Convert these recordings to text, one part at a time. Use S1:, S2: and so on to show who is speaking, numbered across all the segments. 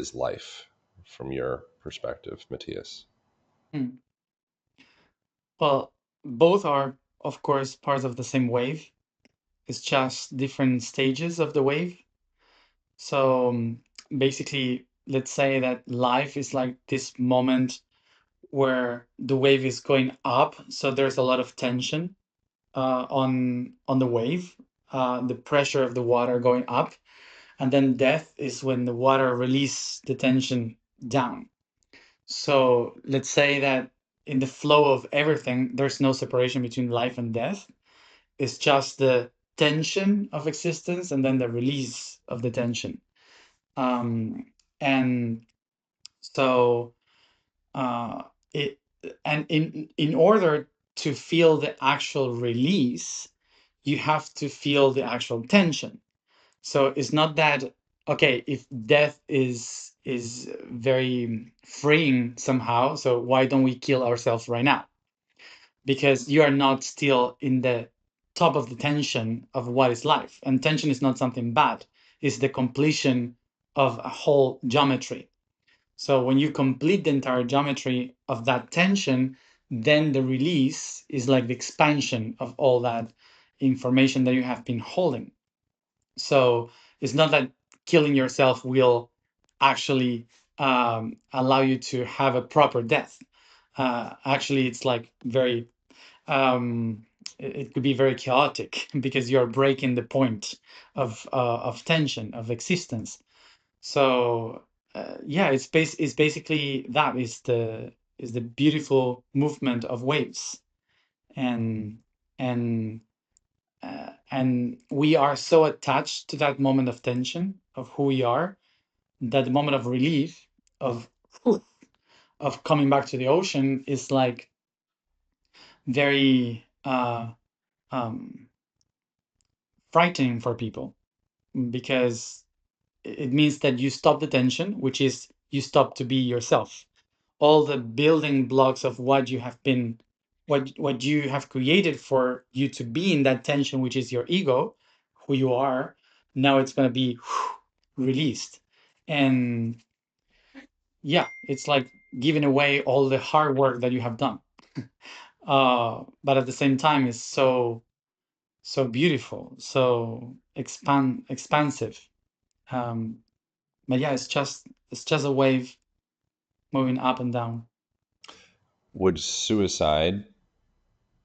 S1: is life from your perspective, Matthias?
S2: Hmm. Well, both are, of course, part of the same wave. It's just different stages of the wave. So basically, let's say that life is like this moment where the wave is going up. So there's a lot of tension on the wave, the pressure of the water going up, and then death is when the water release the tension down. So let's say that in the flow of everything, there's no separation between life and death. It's just the tension of existence and then the release of the tension. And so uh, it and in order to feel the actual release, you have to feel the actual tension. So it's not that, okay, if death is very freeing somehow, so why don't we kill ourselves right now? Because you are not still in the top of the tension of what is life. And tension is not something bad. It's the completion of a whole geometry. So when you complete the entire geometry of that tension, then the release is like the expansion of all that information that you have been holding. So it's not that killing yourself will actually allow you to have a proper death. Actually, it's like very, it could be very chaotic because you're breaking the point of tension, of existence. So yeah, it's basically that is the beautiful movement of waves, and and and we are so attached to that moment of tension of who we are, that the moment of relief of whew, of coming back to the ocean is like very um, frightening for people, because it means that you stop the tension, which is you stop to be yourself. All the building blocks of what you have been, what you have created for you to be in that tension, which is your ego, who you are, now it's going to be released. And yeah, it's like giving away all the hard work that you have done. But at the same time, it's so beautiful, so expansive. um, but yeah, it's just a wave moving up and down.
S1: Would suicide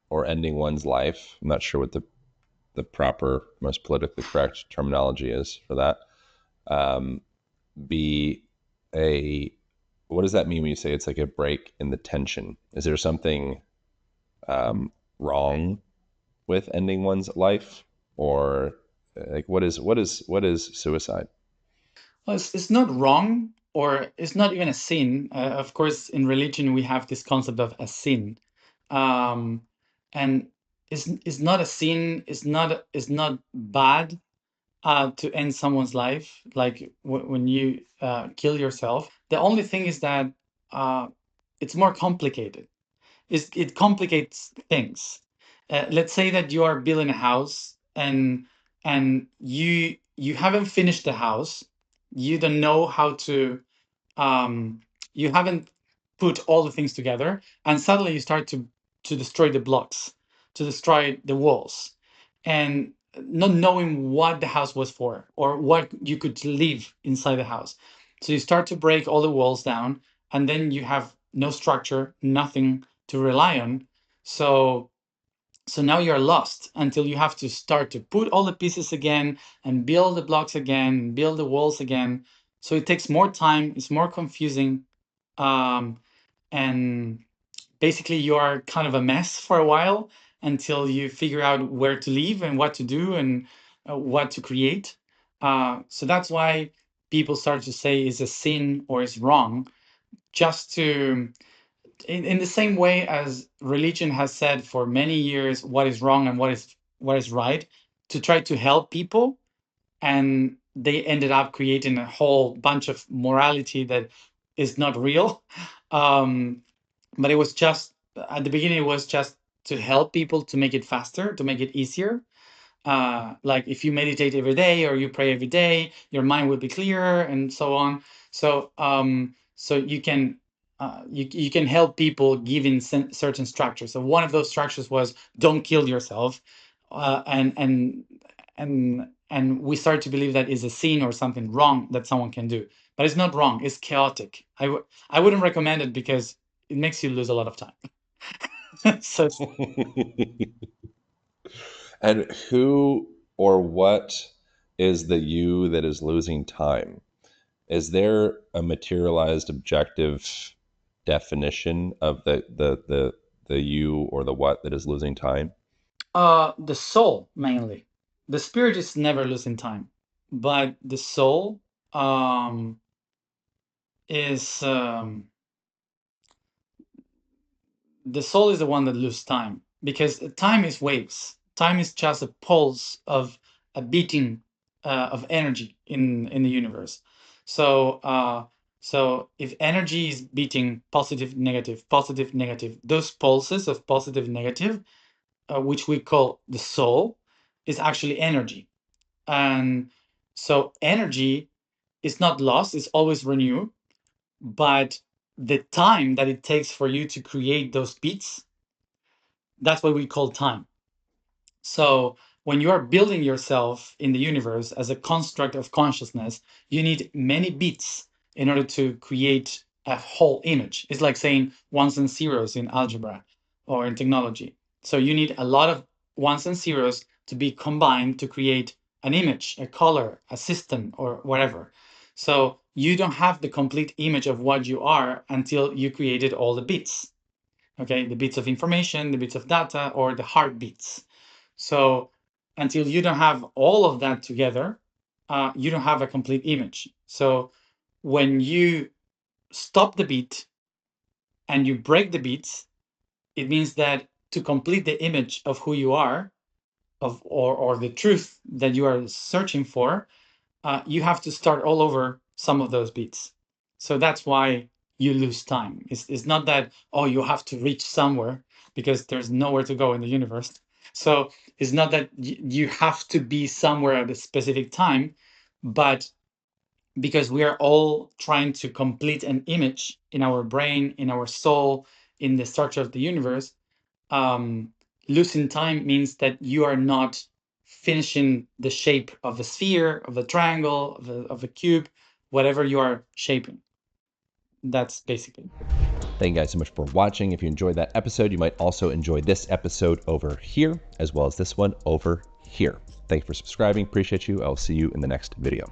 S1: or ending one's life, I'm not sure what the proper, most politically correct terminology is for that, um, be a, what does that mean when you say it's like a break in the tension? Is there something wrong with ending one's life, or like what is suicide?
S2: Well, it's not wrong, or it's not even a sin. Of course, in religion, we have this concept of a sin. Um, and it's not a sin, it's not bad to end someone's life, like when you kill yourself. The only thing is that uh, it's more complicated. It complicates things. Let's say that you are building a house, and you haven't finished the house. You don't know how to. Um, you haven't put all the things together, and suddenly you start to destroy the blocks, to destroy the walls, and not knowing what the house was for or what you could live inside the house. So you start to break all the walls down, and then you have no structure, nothing to rely on. So now you're lost until you have to start to put all the pieces again and build the blocks again, build the walls again. So it takes more time, it's more confusing, um, and basically you are kind of a mess for a while until you figure out where to live and what to do and what to create. So that's why people start to say is a sin or is wrong, just to, in the same way as religion has said for many years what is wrong and what is right, to try to help people, and they ended up creating a whole bunch of morality that is not real. um, but it was just, at the beginning it was just to help people, to make it faster, to make it easier. Like if you meditate every day or you pray every day, your mind will be clearer and so on. So you can help people given certain structures. So one of those structures was don't kill yourself, and we start to believe that is a sin or something wrong that someone can do, but it's not wrong. It's chaotic. I wouldn't recommend it because it makes you lose a lot of time. So
S1: And who or what is the you that is losing time? Is there a materialized objective definition of the you or the what that is losing time?
S2: the soul mainly. The spirit is never losing time, but the soul um, is the soul is the one that loses time because time is waves. Time is just a pulse of a beating of energy in the universe. So so if energy is beating positive, negative, those pulses of positive, negative, which we call the soul, is actually energy. And so energy is not lost; it's always renewed. But the time that it takes for you to create those beats, that's what we call time. So when you are building yourself in the universe as a construct of consciousness, you need many bits in order to create a whole image. It's like saying ones and zeros in algebra or in technology. So you need a lot of ones and zeros to be combined to create an image, a color, a system, or whatever. So you don't have the complete image of what you are until you created all the bits. Okay, the bits of information, the bits of data, or the heartbeats. So until you don't have all of that together, you don't have a complete image. So when you stop the beat and you break the beats, it means that to complete the image of who you are, or the truth that you are searching for, you have to start all over some of those beats. So that's why you lose time. It's not that, oh, you have to reach somewhere because there's nowhere to go in the universe. So it's not that you have to be somewhere at a specific time, but because we are all trying to complete an image in our brain, in our soul, in the structure of the universe, um, losing time means that you are not finishing the shape of a sphere, of a triangle, of a cube, whatever you are shaping. That's basically.
S1: Thank you guys so much for watching. If you enjoyed that episode, you might also enjoy this episode over here, as well as this one over here. Thank you for subscribing. Appreciate you. I'll see you in the next video.